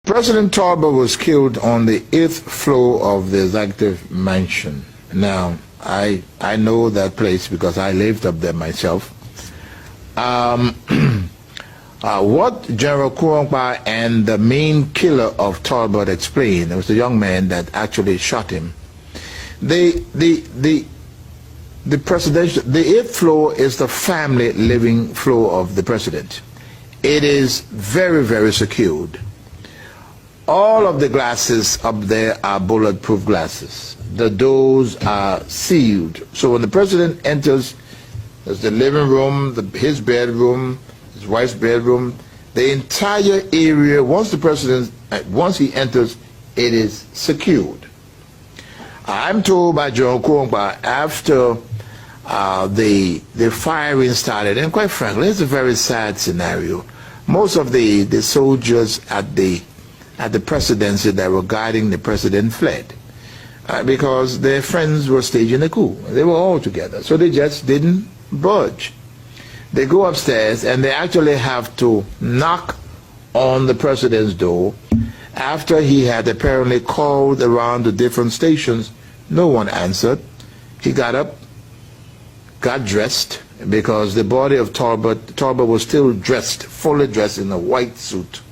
President Torbert was killed on the 8th floor of the executive mansion. Now, I know that place because I lived up there myself. What General Kurongba and the main killer of Torbert explained, it was the young man that actually shot him. The presidential, the 8th floor is the family living floor of the president. It is very, very secured. All of the glasses up there are bulletproof glasses. The doors are sealed. So when the president enters, there's the living room, his bedroom, his wife's bedroom, the entire area, once he enters, it is secured. I'm told by General Kurongba after the firing started, and quite frankly, it's a very sad scenario. Most of the soldiers at the presidency that were guarding the president fled because their friends were staging a coup. They were all together, so they just didn't budge. They go upstairs and they actually have to knock on the president's door. After he had apparently called around the different stations, no one answered. He got up, got dressed, because the body of Torbert was still dressed, fully dressed in a white suit.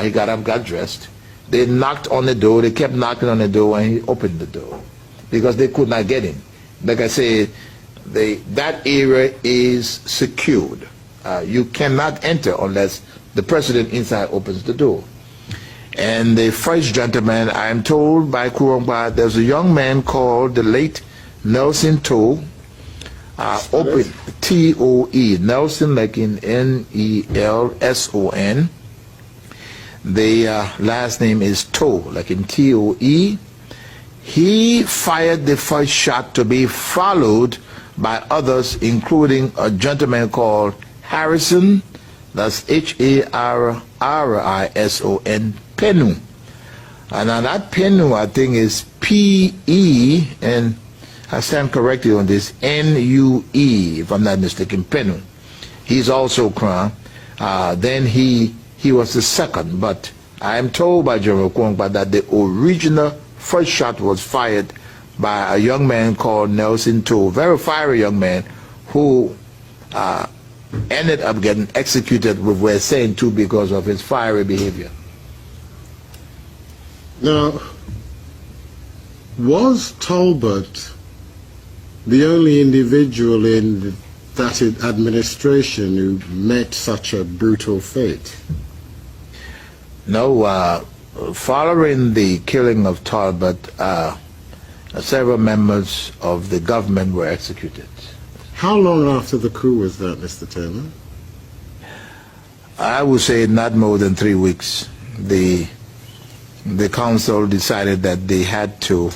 He got up, got dressed. They knocked on the door. They kept knocking on the door, and he opened the door because they could not get in. Like I said, that area is secured. You cannot enter unless the president inside opens the door. And the first gentleman, I am told by Kurongba, there's a young man called the late Nelson Toe, open T-O-E, Nelson like in N-E-L-S-O-N. The last name is Toe, like in T-O-E. He fired the first shot, to be followed by others, including a gentleman called Harrison, that's H-A-R-R-I-S-O-N, Penu. And now that Penu, I think, is P-E, and I stand corrected on this, N-U-E, if I'm not mistaken, Penu. He's also crowned. Then he was the second, but I am told by General Kurongba that the original first shot was fired by a young man called Nelson Toe, very fiery young man who ended up getting executed, we're saying too, because of his fiery behavior. Now, was Torbert the only individual in that administration who met such a brutal fate? No, following the killing of Torbert, several members of the government were executed. How long after the coup was that, Mr. Taylor? I would say not more than 3 weeks. The council decided that they had to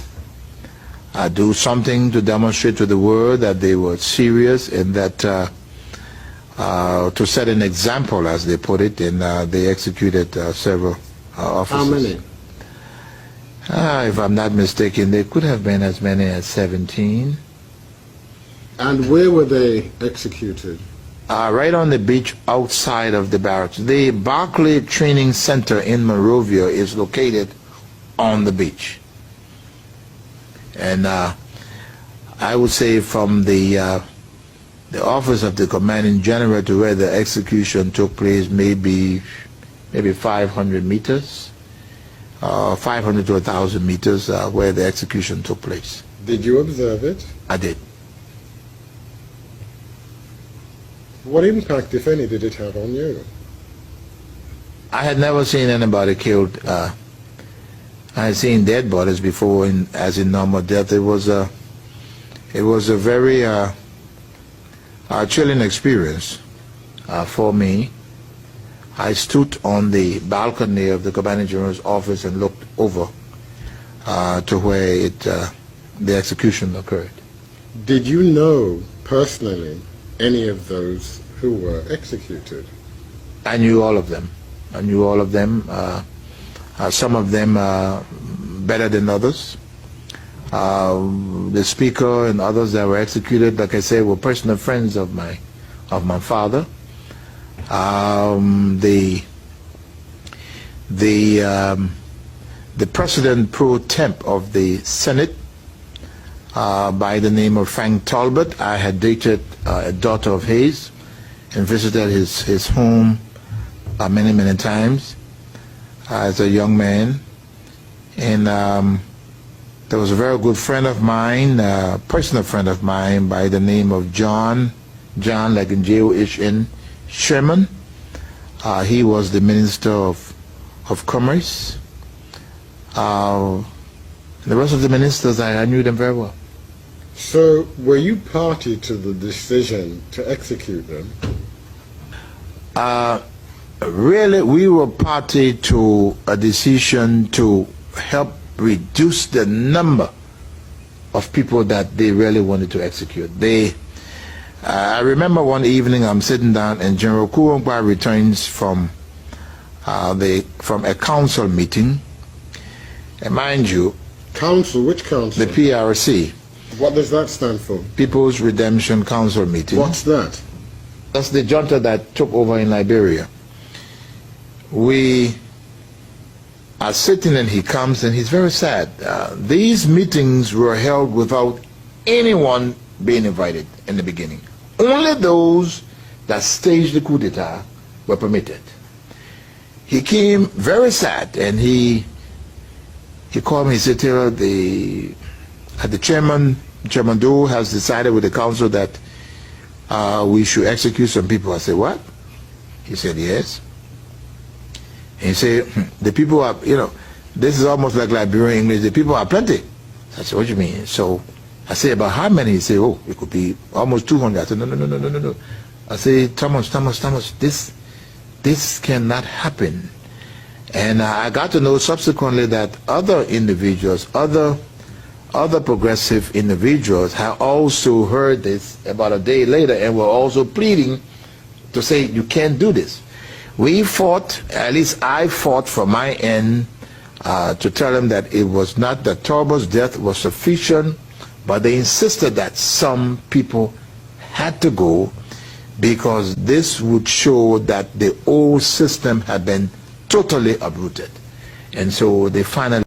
do something to demonstrate to the world that they were serious, and that to set an example, as they put it, and they executed several officers. How many? If I'm not mistaken, there could have been as many as 17. And where were they executed? Right on the beach outside of the barracks. The Barclay Training Center in Monrovia is located on the beach. And I would say from the office of the commanding general to where the execution took place, maybe 500 meters, 500 to 1,000 meters where the execution took place. Did you observe it? I did. What impact, if any, did it have on you? I had never seen anybody killed. I had seen dead bodies before, as in normal death. It was a very chilling experience for me. I stood on the balcony of the commanding general's office and looked over to where the execution occurred. Did you know personally any of those who were executed? I knew all of them. I knew all of them. Some of them better than others. The speaker and others that were executed, like I said, were personal friends of my the president pro temp of the Senate by the name of Frank Torbert. I had dated a daughter of his and visited his home many, many times as a young man. And there was a very good friend of mine, personal friend of mine by the name of John like in J-O-H-N, Sherman. He was the Minister of Commerce. The rest of the ministers, I knew them very well. So, were you party to the decision to execute them? Really, we were party to a decision to help reduce the number of people that they really wanted to execute. I remember one evening I'm sitting down and General Kuwongba returns from a council meeting. And mind you, Council? Which council? the PRC. What does that stand for? People's Redemption Council meeting. What's that? That's the junta that took over in Liberia. We are sitting and he comes and he's very sad. These meetings were held without anyone being invited in the beginning. Only those that staged the coup d'etat were permitted. He came very sad and he called me. He said, Taylor, the Chairman Doe has decided with the council that we should execute some people. I said, what? He said, yes. And he said, the people are, this is almost like Liberian English, the people are plenty. I said, what do you mean? So I said, about how many? He said, oh, it could be almost 200. I said, no. I said, Thomas, this cannot happen. And I got to know subsequently that other individuals, other progressive individuals have also heard this about a day later and were also pleading to say, you can't do this. We fought, at least I fought from my end to tell them that it was not that Torbert's death was sufficient, but they insisted that some people had to go because this would show that the old system had been totally uprooted. And so they finally